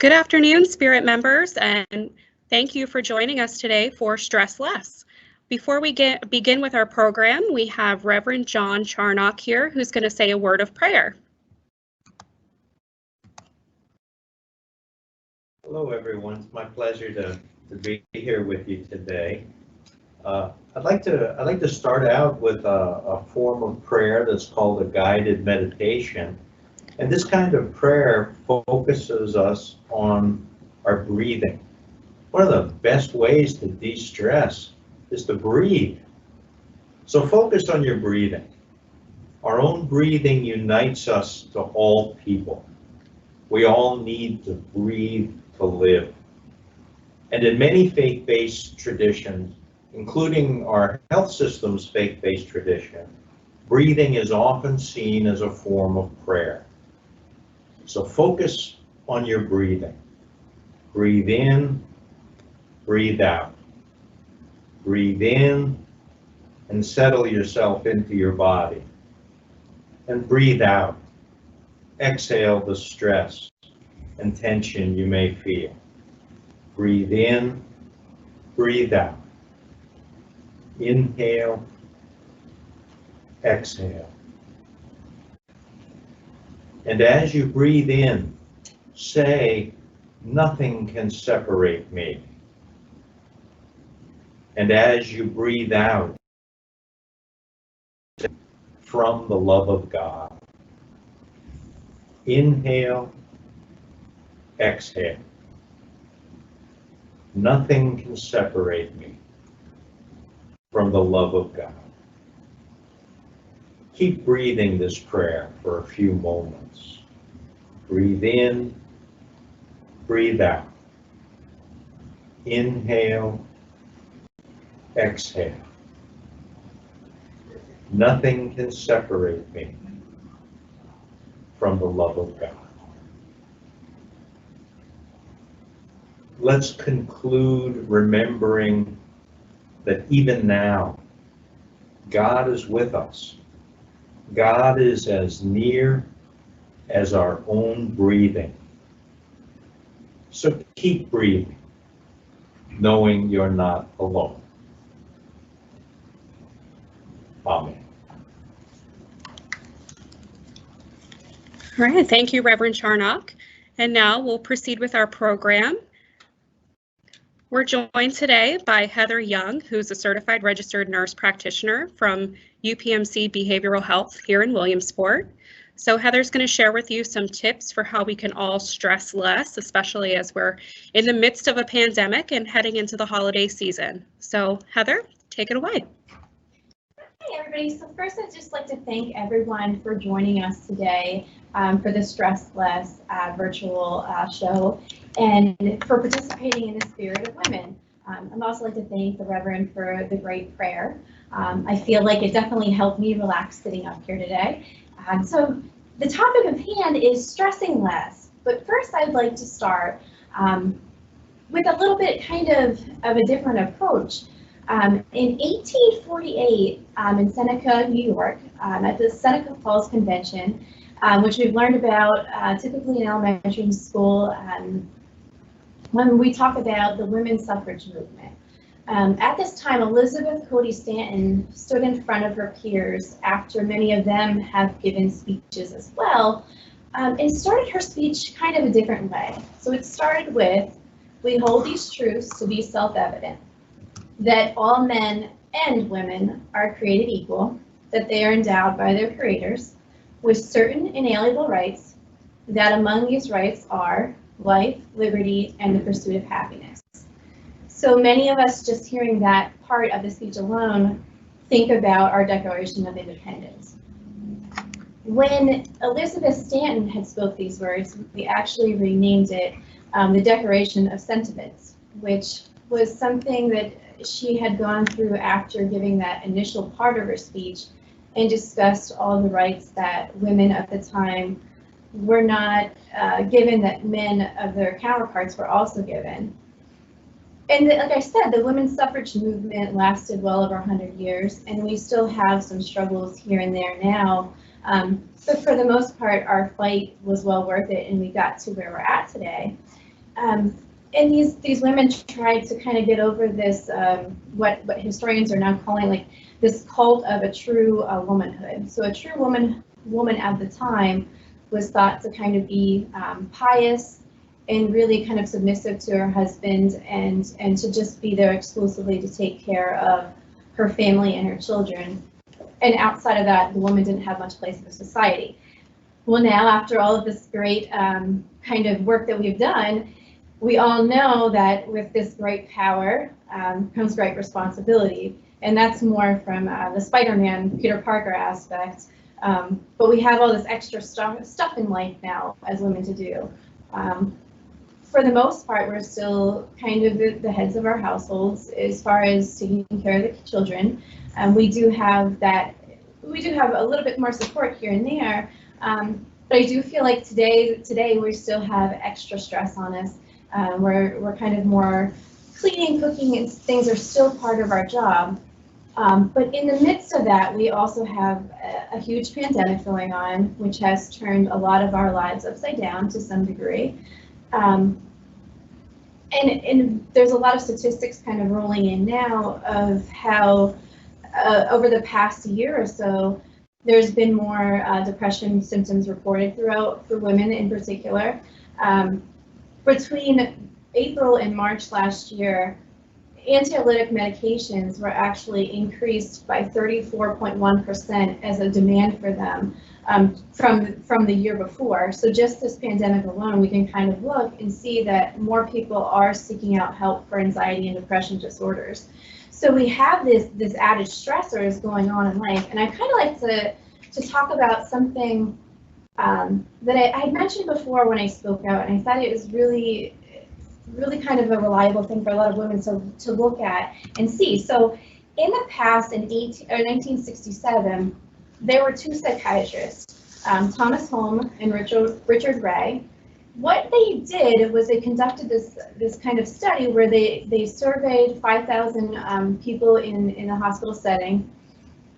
Good afternoon, Spirit members, and thank you for joining us today for Stress Less. Before we begin with our program, we have Reverend John Charnock here, who's going to say a word of prayer. Hello, everyone. It's my pleasure to be here with you today. I'd like to start out with a form of prayer that's called a guided meditation. And this kind of prayer focuses us on our breathing. One of the best ways to de-stress is to breathe. So focus on your breathing. Our own breathing unites us to all people. We all need to breathe to live. And in many faith-based traditions, including our health system's faith-based tradition, breathing is often seen as a form of prayer. So focus on your breathing. Breathe in, breathe out. Breathe in and settle yourself into your body. And breathe out. Exhale the stress and tension you may feel. Breathe in, breathe out. Inhale, exhale. And as you breathe in, say, "Nothing can separate me." And as you breathe out, "From the love of God." Inhale, exhale. Nothing can separate me from the love of God. Keep breathing this prayer for a few moments. Breathe in, breathe out. Inhale, exhale. Nothing can separate me from the love of God. Let's conclude remembering that even now, God is with us. God is as near as our own breathing. So keep breathing, knowing you're not alone. Amen. All right, thank you, Reverend Charnock. And now we'll proceed with our program. We're joined today by Heather Young, who's a certified registered nurse practitioner from UPMC Behavioral Health here in Williamsport. So Heather's going to share with you some tips for how we can all stress less, especially as we're in the midst of a pandemic and heading into the holiday season. So Heather, take it away. Hi everybody. So first I'd just like to thank everyone for joining us today for the Stress Less virtual show and for participating in the Spirit of Women. I'd also like to thank the Reverend for the great prayer. I feel like it definitely helped me relax sitting up here today. So the topic of hand is stressing less, but first I'd like to start with a little bit kind of a different approach. In 1848, in Seneca, New York, at the Seneca Falls Convention, which we've learned about typically in elementary school when we talk about the women's suffrage movement. At this time, Elizabeth Cady Stanton stood in front of her peers after many of them have given speeches as well, and started her speech kind of a different way. So it started with, "We hold these truths to be self-evident, that all men and women are created equal, that they are endowed by their creators with certain inalienable rights, that among these rights are life, liberty, and the pursuit of happiness." So many of us just hearing that part of the speech alone think about our Declaration of Independence. When Elizabeth Stanton had spoke these words, we actually renamed it the Declaration of Sentiments, which was something that she had gone through after giving that initial part of her speech and discussed all the rights that women at the time were not given, that men of their counterparts were also given. And like I said, the women's suffrage movement lasted well over 100 years, and we still have some struggles here and there now. But for the most part, our fight was well worth it, and we got to where we're at today. And these women tried to kind of get over this, what historians are now calling like this cult of a true womanhood. So a true woman at the time was thought to kind of be pious and really kind of submissive to her husband, and to just be there exclusively to take care of her family and her children. And outside of that, the woman didn't have much place in the society. Well, now after all of this great kind of work that we've done, we all know that with this great power comes great responsibility, and that's more from the Spider-Man Peter Parker aspect. But we have all this extra stuff in life now as women to do. For the most part, we're still kind of the heads of our households as far as taking care of the children. We do have a little bit more support here and there, but I do feel like today we still have extra stress on us. We're kind of more cleaning, cooking, and things are still part of our job. But in the midst of that, we also have a huge pandemic going on, which has turned a lot of our lives upside down to some degree. And there's a lot of statistics kind of rolling in now of how over the past year or so, there's been more depression symptoms reported throughout for women in particular. Between April and March last year, anxiolytic medications were actually increased by 34.1% as a demand for them from the year before. So just this pandemic alone, we can kind of look and see that more people are seeking out help for anxiety and depression disorders. So we have this added stressors going on in life, and I kind of like to talk about something that I had mentioned before when I spoke out, and I thought it was really kind of a reliable thing for a lot of women to look at and see. So in the past, in 1967, there were two psychiatrists, Thomas Holm and Richard Ray. What they did was they conducted this kind of study where they surveyed 5,000 people in a hospital setting,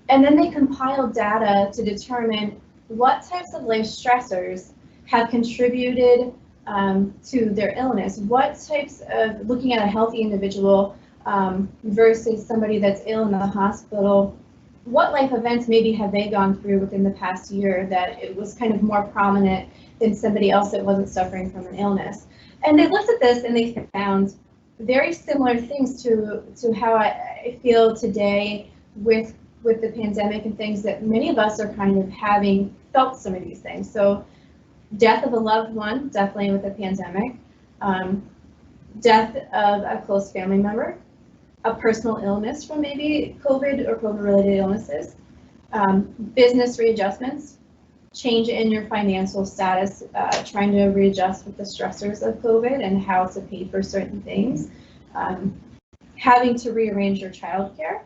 and then they compiled data to determine what types of life stressors have contributed to their illness. What types of, looking at a healthy individual versus somebody that's ill in the hospital, what life events maybe have they gone through within the past year that it was kind of more prominent than somebody else that wasn't suffering from an illness. And they looked at this and they found very similar things to how I feel today with the pandemic and things that many of us are kind of having felt some of these things. So death of a loved one, definitely with the pandemic, death of a close family member, a personal illness from maybe COVID or COVID-related illnesses, business readjustments, change in your financial status, trying to readjust with the stressors of COVID and how to pay for certain things, having to rearrange your childcare,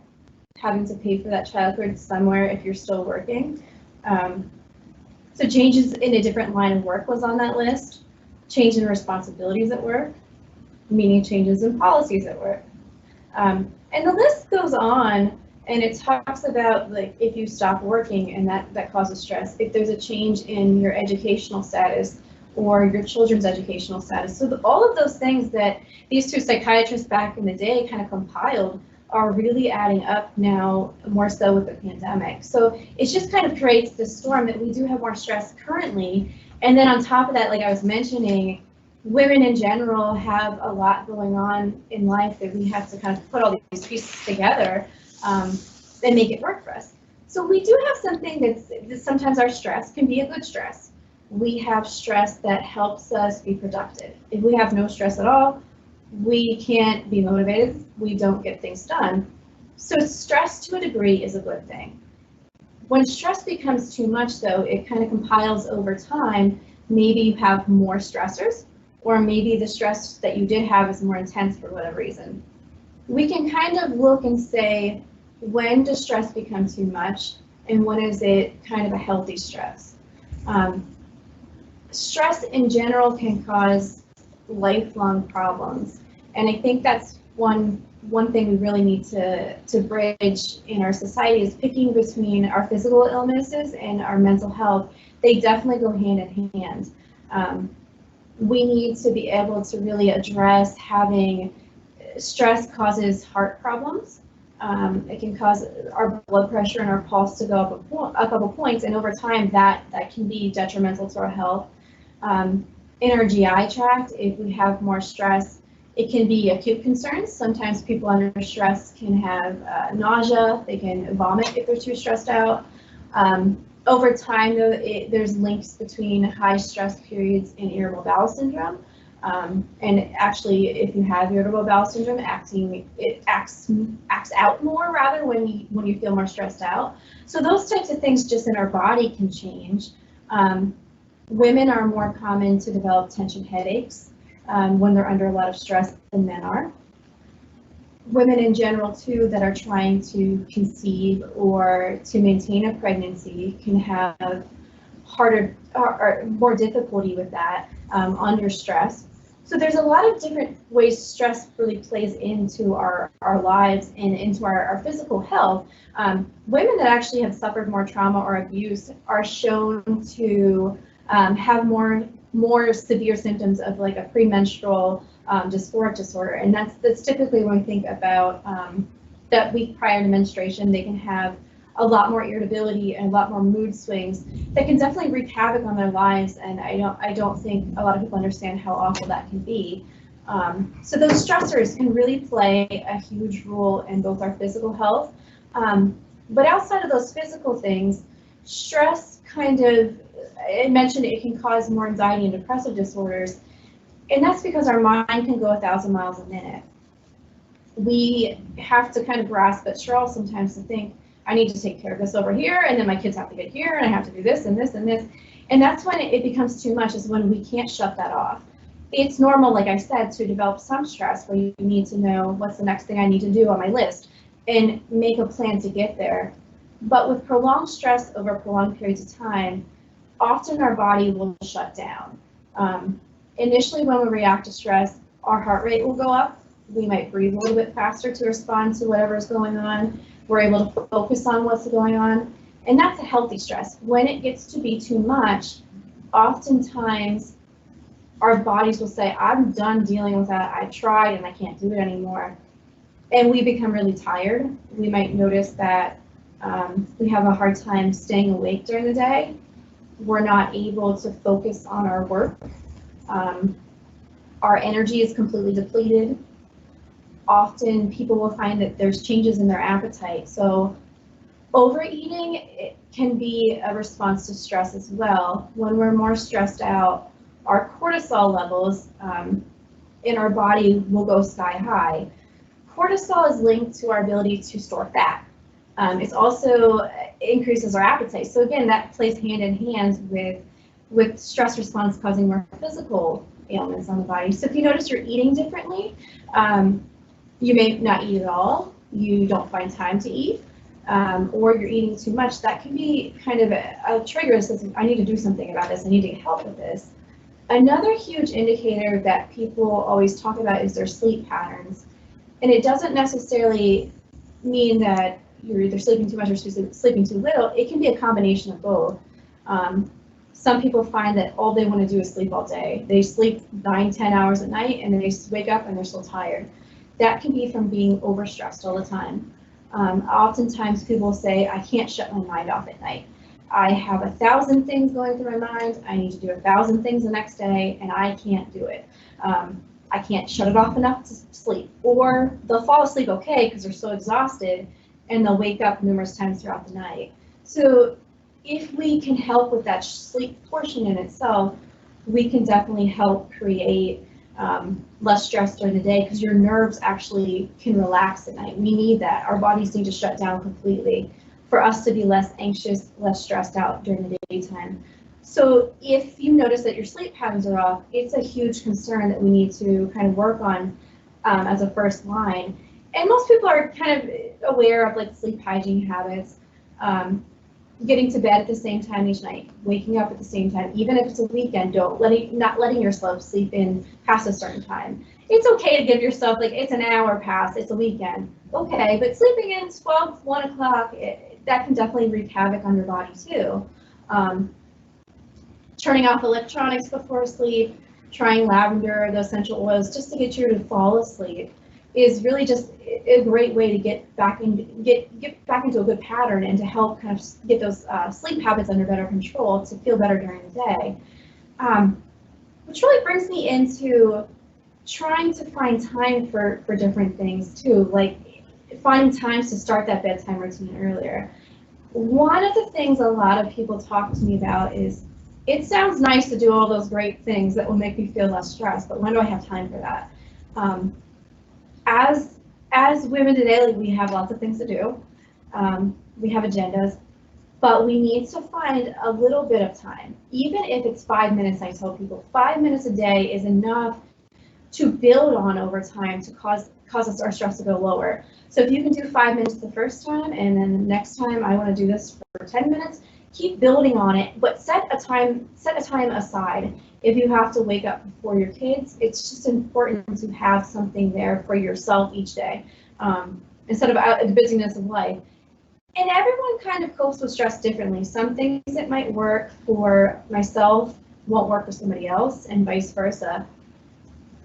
having to pay for that childcare somewhere if you're still working. So changes in a different line of work was on that list, change in responsibilities at work, meaning changes in policies at work. And the list goes on, and it talks about like if you stop working and that causes stress, if there's a change in your educational status or your children's educational status. So all of those things that these two psychiatrists back in the day kind of compiled are really adding up now, more so with the pandemic. So it just kind of creates this storm that we do have more stress currently. And then on top of that, like I was mentioning, women in general have a lot going on in life that we have to kind of put all these pieces together and make it work for us. So we do have something that's sometimes our stress can be a good stress. We have stress that helps us be productive. If we have no stress at all, we can't be motivated, we don't get things done. So stress to a degree is a good thing. When stress becomes too much though, it kind of compiles over time. Maybe you have more stressors, or maybe the stress that you did have is more intense for whatever reason. We can kind of look and say, when does stress become too much and when is it kind of a healthy stress? Stress in general can cause lifelong problems, and I think that's one thing we really need to bridge in our society is picking between our physical illnesses and our mental health. They definitely go hand in hand. we need to be able to really address having stress causes heart problems. It can cause our blood pressure and our pulse to go up a couple points, and over time that can be detrimental to our health. In our GI tract, if we have more stress, it can be acute concerns. Sometimes people under stress can have nausea, they can vomit if they're too stressed out. Over time, though, there's links between high stress periods and irritable bowel syndrome. And actually, if you have irritable bowel syndrome, it acts out more rather when you feel more stressed out. So those types of things just in our body can change. Women are more common to develop tension headaches when they're under a lot of stress than men are. Women in general too that are trying to conceive or to maintain a pregnancy can have harder or more difficulty with that under stress. So there's a lot of different ways stress really plays into our lives and into our physical health. Women that actually have suffered more trauma or abuse are shown to have more severe symptoms of like a premenstrual dysphoric disorder, and that's typically when we think about that week prior to menstruation. They can have a lot more irritability and a lot more mood swings that can definitely wreak havoc on their lives, and I don't think a lot of people understand how awful that can be. So those stressors can really play a huge role in both our physical health, but outside of those physical things, stress kind of, I mentioned it can cause more anxiety and depressive disorders, and that's because our mind can go 1,000 miles a minute. We have to kind of grasp at straws sometimes to think, I need to take care of this over here, and then my kids have to get here, and I have to do this and this and this. And that's when it becomes too much, is when we can't shut that off. It's normal, like I said, to develop some stress where you need to know what's the next thing I need to do on my list and make a plan to get there. But with prolonged stress over prolonged periods of time, often our body will shut down. Initially, when we react to stress, our heart rate will go up. We might breathe a little bit faster to respond to whatever's going on. We're able to focus on what's going on, and that's a healthy stress. When it gets to be too much, oftentimes our bodies will say, I'm done dealing with that. I tried and I can't do it anymore. And we become really tired. We might notice that we have a hard time staying awake during the day. We're not able to focus on our work. Our energy is completely depleted. Often people will find that there's changes in their appetite. So overeating, it can be a response to stress as well. When we're more stressed out, our cortisol levels in our body will go sky high. Cortisol is linked to our ability to store fat. It also increases our appetite. So again, that plays hand in hand with stress response causing more physical ailments on the body. So if you notice you're eating differently, you may not eat at all, you don't find time to eat, or you're eating too much, that can be kind of a trigger that says, I need to do something about this, I need to get help with this. Another huge indicator that people always talk about is their sleep patterns. And it doesn't necessarily mean that you're either sleeping too much or sleeping too little. It can be a combination of both. Some people find that all they want to do is sleep all day. They sleep 9-10 hours at night, and then they wake up and they're still tired. That can be from being overstressed all the time. Oftentimes people say, I can't shut my mind off at night. I have 1,000 things going through my mind. I need to do 1,000 things the next day, and I can't do it. I can't shut it off enough to sleep. Or they'll fall asleep okay because they're so exhausted, and they'll wake up numerous times throughout the night. So if we can help with that sleep portion in itself, we can definitely help create less stress during the day, because your nerves actually can relax at night. We need that. Our bodies need to shut down completely for us to be less anxious, less stressed out during the daytime. So if you notice that your sleep patterns are off, it's a huge concern that we need to kind of work on as a first line. And most people are kind of aware of like sleep hygiene habits. Getting to bed at the same time each night, waking up at the same time, even if it's a weekend, not letting yourself sleep in past a certain time. It's okay to give yourself, like, it's an hour past, it's a weekend. Okay, but sleeping in 12, 1 o'clock, that can definitely wreak havoc on your body too. Turning off electronics before sleep, trying lavender, the essential oils, just to get you to fall asleep is really just a great way to get back into a good pattern and to help kind of get those sleep habits under better control to feel better during the day. Which really brings me into trying to find time for different things too, like finding times to start that bedtime routine earlier. One of the things a lot of people talk to me about is, it sounds nice to do all those great things that will make me feel less stressed, but when do I have time for that? As women today, like, we have lots of things to do. We have agendas, but we need to find a little bit of time. Even if it's 5 minutes, I tell people 5 minutes a day is enough to build on over time to cause us our stress to go lower. So if you can do 5 minutes the first time, and then the next time I want to do this for 10 minutes, keep building on it, but set a time aside. If you have to wake up before your kids, it's just important to have something there for yourself each day, instead of out the busyness of life. And everyone kind of copes with stress differently. Some things that might work for myself won't work for somebody else, and vice versa.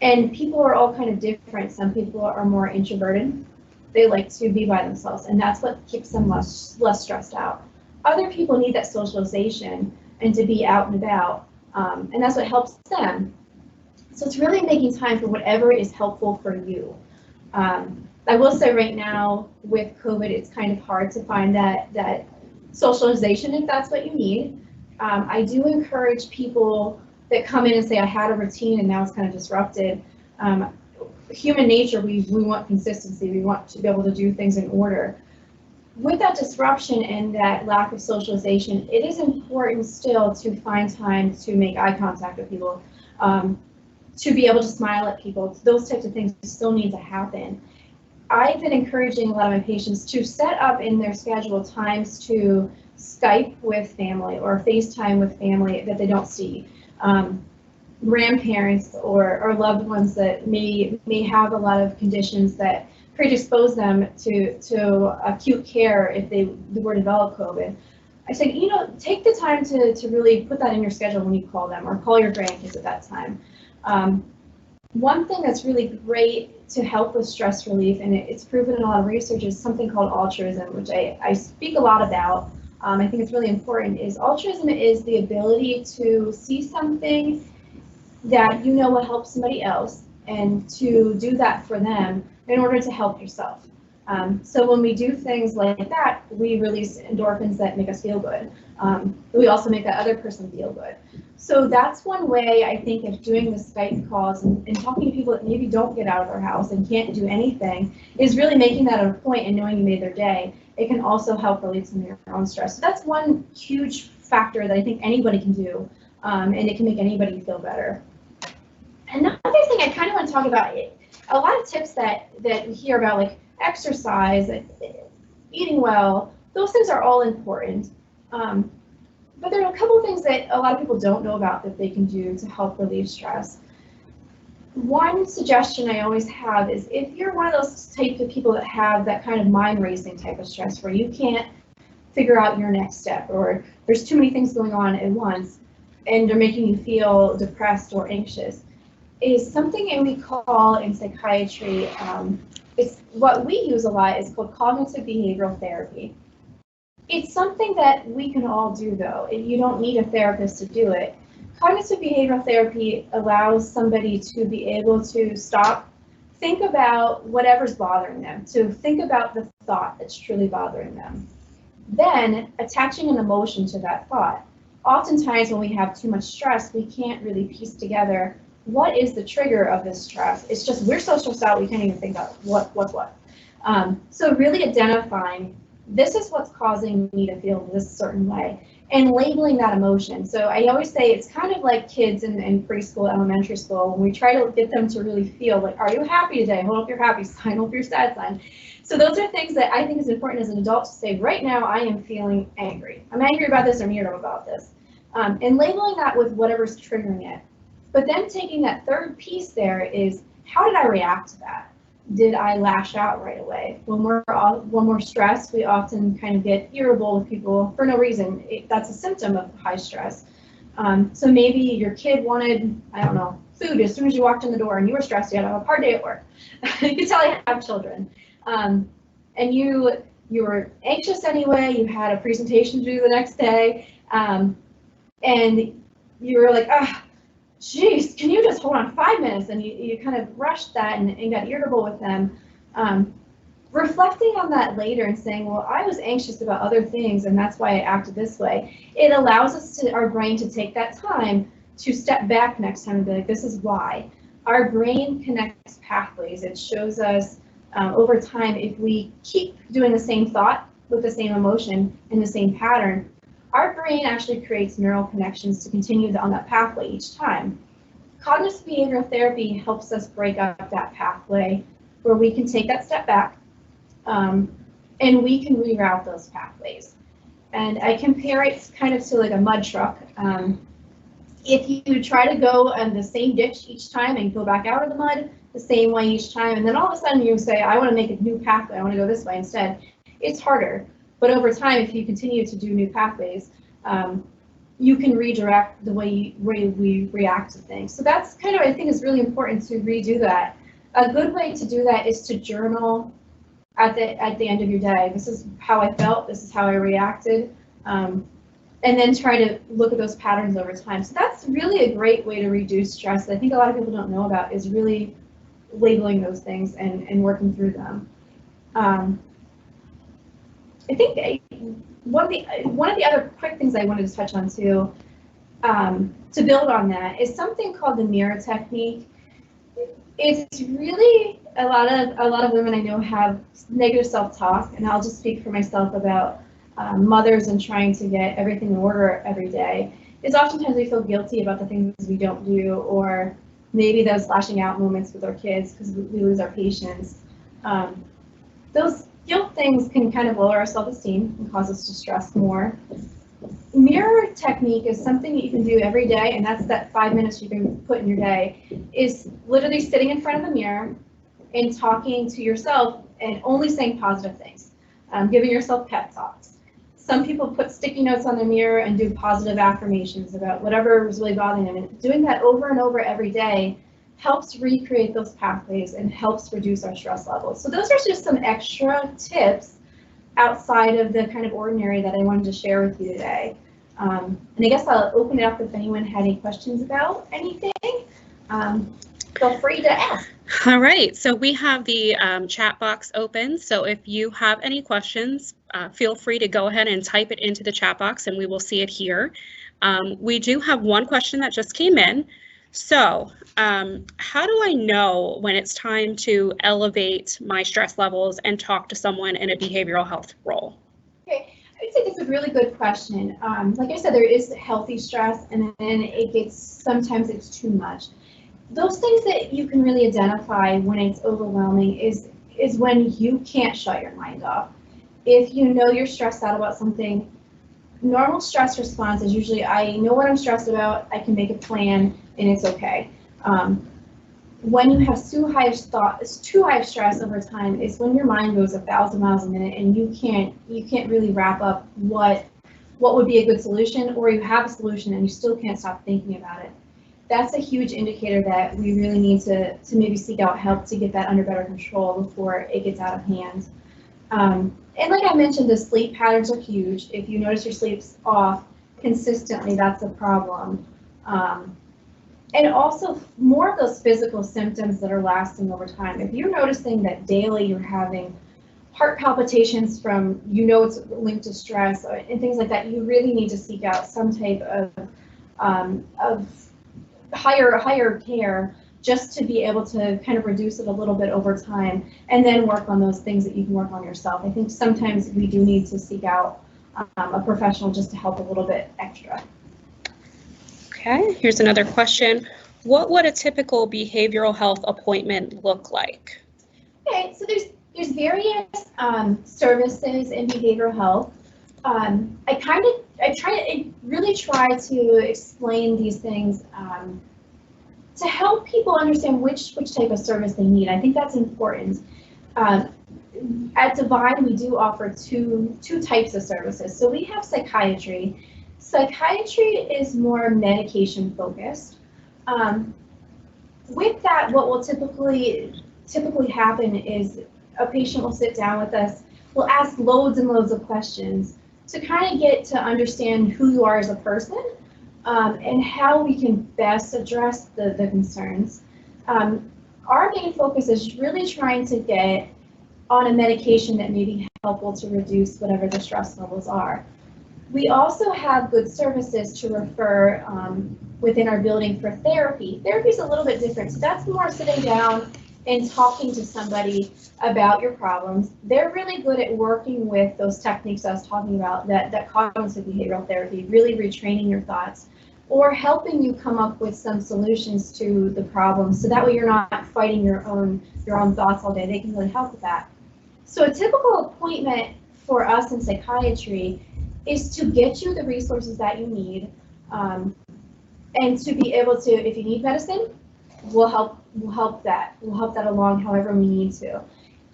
And people are all kind of different. Some people are more introverted. They like to be by themselves, and that's what keeps them less stressed out. Other people need that socialization and to be out and about, and that's what helps them. So it's really making time for whatever is helpful for you. I will say right now with COVID, it's kind of hard to find that socialization if that's what you need. I do encourage people that come in and say, I had a routine and now it's kind of disrupted. Human nature, we want consistency. We want to be able to do things in order. With that disruption and that lack of socialization, it is important still to find time to make eye contact with people, to be able to smile at people. Those types of things still need to happen. I've been encouraging a lot of my patients to set up in their schedule times to Skype with family or FaceTime with family that they don't see. Grandparents or loved ones that may have a lot of conditions that predispose them to acute care if they were to develop COVID. I said, take the time to really put that in your schedule when you call them, or call your grandkids at that time. One thing that's really great to help with stress relief, and it's proven in a lot of research, is something called altruism, which I speak a lot about. I think it's really important. Altruism is the ability to see something that will help somebody else and to do that for them in order to help yourself. So when we do things like that, we release endorphins that make us feel good. We also make that other person feel good. So that's one way I think of doing the Skype calls and talking to people that maybe don't get out of their house and can't do anything, is really making that a point and knowing you made their day. It can also help relieve some of your own stress. So that's one huge factor that I think anybody can do, and it can make anybody feel better. Another thing I kind of want to talk about, a lot of tips that we hear about, like exercise, eating well, those things are all important. But there are a couple of things that a lot of people don't know about that they can do to help relieve stress. One suggestion I always have is, if you're one of those type of people that have that kind of mind racing type of stress where you can't figure out your next step, or there's too many things going on at once and they're making you feel depressed or anxious, is something we call in psychiatry, it's what we use a lot, is called cognitive behavioral therapy. It's something that we can all do, though. You don't need a therapist to do it. Cognitive behavioral therapy allows somebody to be able to stop, think about whatever's bothering them, to think about the thought that's truly bothering them, then attaching an emotion to that thought. Oftentimes when we have too much stress, we can't really piece together what is the trigger of this stress. It's just we're so stressed out we can't even think of what. So really identifying, this is what's causing me to feel this certain way, and labeling that emotion. So I always say it's kind of like kids in preschool, elementary school, when we try to get them to really feel like, are you happy today? Hold up your happy sign, hold up your sad sign. So those are things that I think is important as an adult to say, right now I am feeling angry. I'm angry about this, I'm irritable about this. And labeling that with whatever's triggering it. But then taking that third piece there is, how did I react to that? Did I lash out right away? When we're stressed, we often kind of get irritable with people for no reason. That's a symptom of high stress. So maybe your kid wanted, I don't know, food as soon as you walked in the door and you were stressed, you had a hard day at work. You could tell you have children. And you were anxious anyway, you had a presentation to do the next day, and you were like, ah, geez, can you just hold on 5 minutes? And you kind of rushed that and got irritable with them. Reflecting on that later and saying, well, I was anxious about other things and that's why I acted this way. It allows us our brain to take that time to step back next time and be like, this is why. Our brain connects pathways. It shows us over time, if we keep doing the same thought with the same emotion and the same pattern, our brain actually creates neural connections to continue on that pathway each time. Cognitive behavioral therapy helps us break up that pathway where we can take that step back and we can reroute those pathways. And I compare it kind of to like a mud truck. If you try to go in the same ditch each time and go back out of the mud the same way each time, and then all of a sudden you say, I want to make a new pathway, I want to go this way instead, it's harder. But over time, if you continue to do new pathways, you can redirect the way we react to things. So that's kind of, I think, is really important to redo that. A good way to do that is to journal at the end of your day. This is how I felt, this is how I reacted, and then try to look at those patterns over time. So that's really a great way to reduce stress that I think a lot of people don't know about, is really labeling those things and working through them. I think one of the other quick things I wanted to touch on too, to build on that, is something called the mirror technique. It's really a lot of women I know have negative self-talk, and I'll just speak for myself about mothers and trying to get everything in order every day. Is oftentimes we feel guilty about the things we don't do, or maybe those lashing out moments with our kids because we lose our patience. Those guilt things can kind of lower our self-esteem and cause us to stress more. Mirror technique is something that you can do every day, and that's that 5 minutes you can put in your day, is literally sitting in front of the mirror and talking to yourself and only saying positive things, giving yourself pep talks. Some people put sticky notes on their mirror and do positive affirmations about whatever was really bothering them, and doing that over and over every day helps recreate those pathways and helps reduce our stress levels. So those are just some extra tips outside of the kind of ordinary that I wanted to share with you today. And I guess I'll open it up if anyone had any questions about anything. Feel free to ask. All right, so we have the chat box open. So if you have any questions, feel free to go ahead and type it into the chat box and we will see it here. We do have one question that just came in. So how do I know when it's time to elevate my stress levels and talk to someone in a behavioral health role? Okay, I would say that's a really good question. Like I said, there is healthy stress, and then sometimes it's too much. Those things that you can really identify when it's overwhelming is when you can't shut your mind off. If you know you're stressed out about something, normal stress response is usually, I know what I'm stressed about, I can make a plan, and it's okay. When you have too high of stress over time is when your mind goes 1,000 miles a minute and you can't really wrap up what would be a good solution, or you have a solution and you still can't stop thinking about it. That's a huge indicator that we really need to maybe seek out help to get that under better control before it gets out of hand. And like I mentioned, the sleep patterns are huge. If you notice your sleep's off consistently, that's a problem. And also more of those physical symptoms that are lasting over time. If you're noticing that daily you're having heart palpitations from, it's linked to stress and things like that, you really need to seek out some type of higher care, just to be able to kind of reduce it a little bit over time and then work on those things that you can work on yourself. I think sometimes we do need to seek out a professional just to help a little bit extra. Okay, here's another question. What would a typical behavioral health appointment look like? Okay, so there's various services in behavioral health. I really try to explain these things to help people understand which type of service they need. I think that's important. At Divine, we do offer two types of services. So we have psychiatry. Psychiatry is more medication focused. with that, what will typically happen is a patient will sit down with us, we'll ask loads and loads of questions to kind of get to understand who you are as a person, and how we can best address the concerns. Our main focus is really trying to get on a medication that may be helpful to reduce whatever the stress levels are. We also have good services to refer within our building for therapy. Therapy is a little bit different, so that's more sitting down and talking to somebody about your problems. They're really good at working with those techniques I was talking about, that cognitive behavioral therapy, really retraining your thoughts, or helping you come up with some solutions to the problem, so that way you're not fighting your own thoughts all day. They can really help with that. So a typical appointment for us in psychiatry is to get you the resources that you need, and to be able to, if you need medicine, we'll help that along however we need to.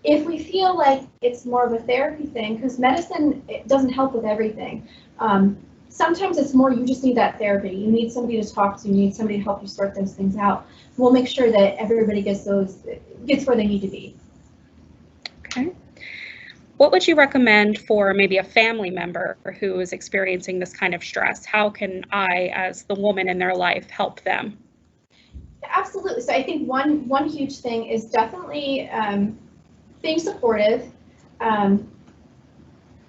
If we feel like it's more of a therapy thing, because medicine, it doesn't help with everything. Sometimes it's more you just need that therapy. You need somebody to talk to. You need somebody to help you sort those things out. We'll make sure that everybody gets where they need to be. Okay. What would you recommend for maybe a family member who is experiencing this kind of stress? How can I, as the woman in their life, help them? Absolutely. So I think one huge thing is definitely being supportive.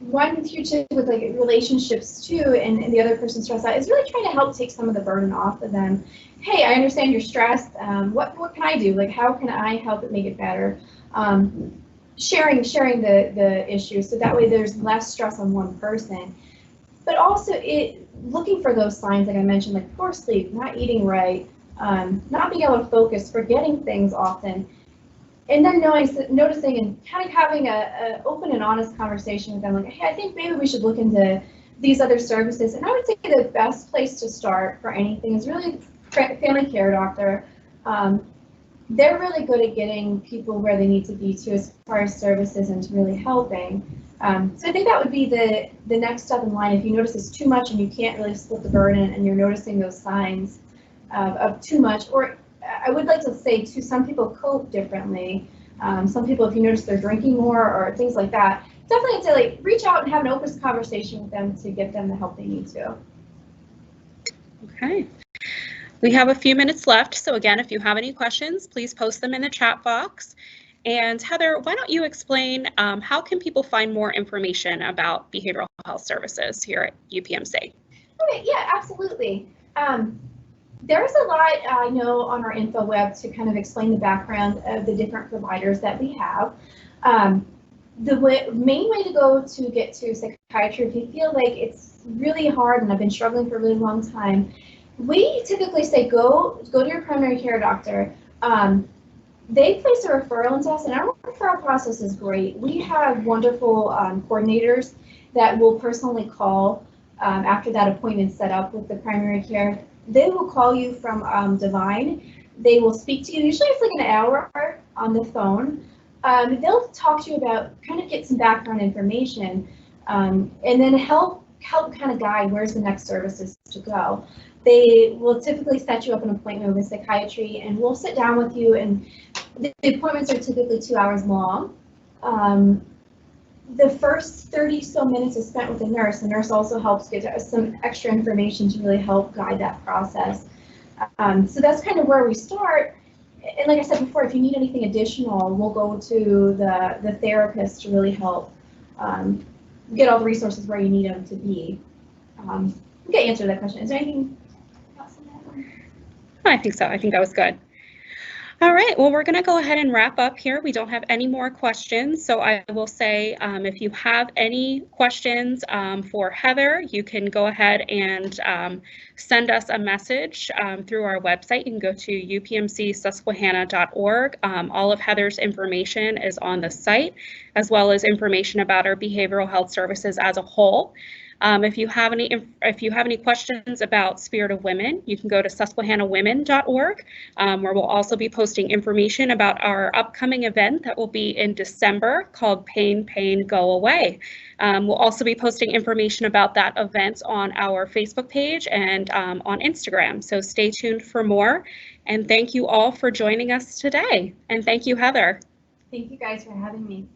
One huge thing with like relationships too, and the other person stressed out, is really trying to help take some of the burden off of them. Hey, I understand you're stressed. What can I do? Like, how can I help it make it better? Sharing the issue, so that way there's less stress on one person. But also looking for those signs, like I mentioned, like poor sleep, not eating right, not being able to focus, forgetting things often, and then noticing and kind of having a open and honest conversation with them, like, hey, I think maybe we should look into these other services. And I would say the best place to start for anything is really family care doctor. They're really good at getting people where they need to be too, as far as services and to really helping. So I think that would be the next step in line. If you notice it's too much and you can't really split the burden, and you're noticing those signs of too much, or I would like to say too, some people cope differently. Some people, if you notice they're drinking more or things like that, definitely say, like, reach out and have an open conversation with them to get them the help they need to. Okay. We have a few minutes left, so again, if you have any questions, please post them in the chat box. And Heather, why don't you explain how can people find more information about behavioral health services here at UPMC? Okay, yeah, absolutely. There's a lot I know on our info web to kind of explain the background of the different providers that we have. The main way to go to get to psychiatry, if you feel like it's really hard and I've been struggling for a really long time, we typically say go to your primary care doctor. They place a referral into us, and our referral process is great. We have wonderful coordinators that will personally call after that appointment set up with the primary care. They will call you from Divine. They will speak to you. Usually it's like an hour on the phone. They'll talk to you about, kind of get some background information, and then help kind of guide where's the next services to go. They will typically set you up an appointment with psychiatry, and we'll sit down with you, and the appointments are typically 2 hours long. The first 30 so minutes is spent with the nurse. The nurse also helps get us some extra information to really help guide that process. So that's kind of where we start. And like I said before, if you need anything additional, we'll go to the therapist to really help get all the resources where you need them to be. Okay, answer that question. Is there anything else on that one? I think so. I think that was good. All right, well, we're going to go ahead and wrap up here. We don't have any more questions, so I will say if you have any questions for Heather, you can go ahead and send us a message through our website. You can go to upmcsusquehanna.org. All of Heather's information is on the site, as well as information about our behavioral health services as a whole. If you have any questions about Spirit of Women, you can go to susquehannawomen.org, where we'll also be posting information about our upcoming event that will be in December called Pain, Pain, Go Away. We'll also be posting information about that event on our Facebook page and on Instagram. So stay tuned for more. And thank you all for joining us today. And thank you, Heather. Thank you guys for having me.